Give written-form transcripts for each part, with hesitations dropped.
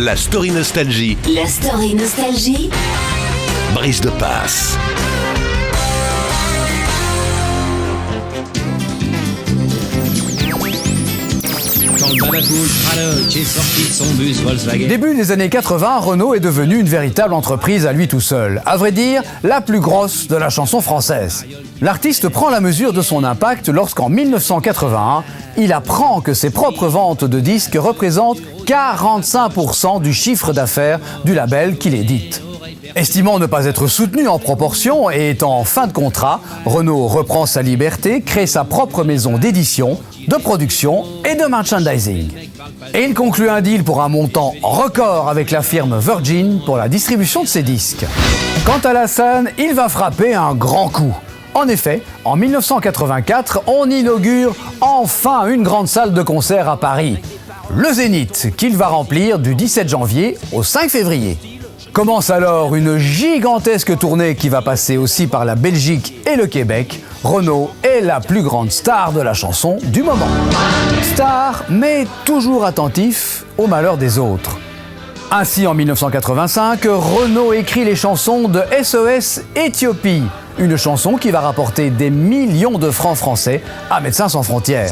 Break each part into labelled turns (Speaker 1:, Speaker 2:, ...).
Speaker 1: La story nostalgie.
Speaker 2: La story nostalgie.
Speaker 1: Brice de Passe.
Speaker 3: Quand le babacouche Craddock est sorti de son bus Volkswagen.
Speaker 4: Début des années 80, Renault est devenu une véritable entreprise à lui tout seul. À vrai dire, la plus grosse de la chanson française. L'artiste prend la mesure de son impact lorsqu'en 1981, il apprend que ses propres ventes de disques représentent 45% du chiffre d'affaires du label qu'il édite. Estimant ne pas être soutenu en proportion et étant en fin de contrat, Renault reprend sa liberté, crée sa propre maison d'édition, de production et de merchandising. Et il conclut un deal pour un montant record avec la firme Virgin pour la distribution de ses disques. Quant à la scène, il va frapper un grand coup. En effet, en 1984, on inaugure enfin une grande salle de concert à Paris, le Zénith, qu'il va remplir du 17 janvier au 5 février. Commence alors une gigantesque tournée qui va passer aussi par la Belgique et le Québec. Renault est la plus grande star de la chanson du moment. Star, mais toujours attentif aux malheurs des autres. Ainsi, en 1985, Renault écrit les chansons de SOS Éthiopie, une chanson qui va rapporter des millions de francs français à Médecins sans frontières.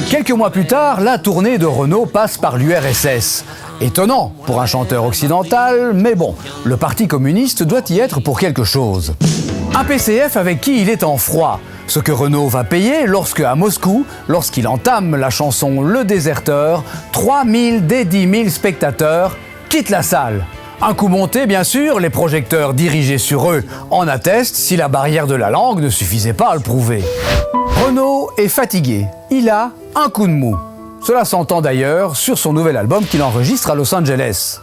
Speaker 4: Quelques mois plus tard, la tournée de Renault passe par l'URSS. Étonnant pour un chanteur occidental, mais bon, le Parti communiste doit y être pour quelque chose. Un PCF avec qui il est en froid, ce que Renault va payer lorsque, à Moscou, lorsqu'il entame la chanson Le Déserteur, 3000 des 10 000 spectateurs quittent la salle. Un coup monté, bien sûr, les projecteurs dirigés sur eux en attestent si la barrière de la langue ne suffisait pas à le prouver. Renault est fatigué, il a un coup de mou. Cela s'entend d'ailleurs sur son nouvel album qu'il enregistre à Los Angeles.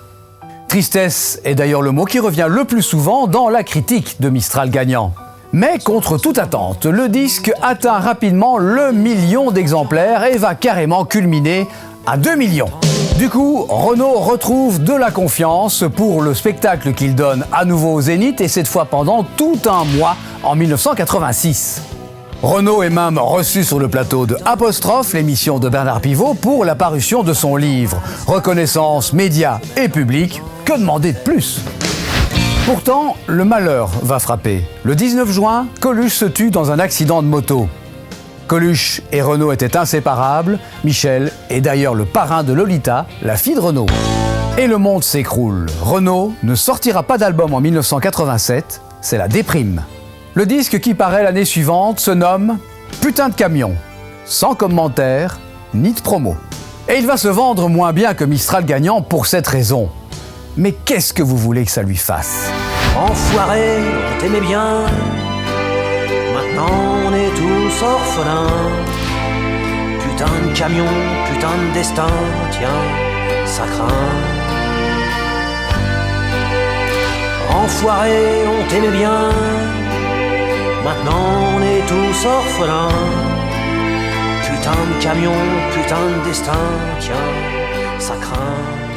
Speaker 4: Tristesse est d'ailleurs le mot qui revient le plus souvent dans la critique de Mistral gagnant. Mais contre toute attente, le disque atteint rapidement le million d'exemplaires et va carrément culminer à 2 millions. Du coup, Renault retrouve de la confiance pour le spectacle qu'il donne à nouveau au Zénith et cette fois pendant tout un mois en 1986. Renault est même reçu sur le plateau de Apostrophe, l'émission de Bernard Pivot, pour la parution de son livre. Reconnaissance, médias et public, que demander de plus ? Pourtant, le malheur va frapper. Le 19 juin, Coluche se tue dans un accident de moto. Coluche et Renault étaient inséparables. Michel est d'ailleurs le parrain de Lolita, la fille de Renault. Et le monde s'écroule. Renault ne sortira pas d'album en 1987, c'est la déprime. Le disque qui paraît l'année suivante se nomme « Putain de camion », sans commentaire ni de promo. Et il va se vendre moins bien que Mistral gagnant pour cette raison. Mais qu'est-ce que vous voulez que ça lui fasse ?
Speaker 5: Enfoiré, on t'aimait bien. Maintenant on est tous orphelins. Putain de camion, putain de destin, tiens, ça craint. Enfoiré, on t'aimait bien. Maintenant on est tous orphelins. Putain de camion, putain de destin, tiens, ça craint.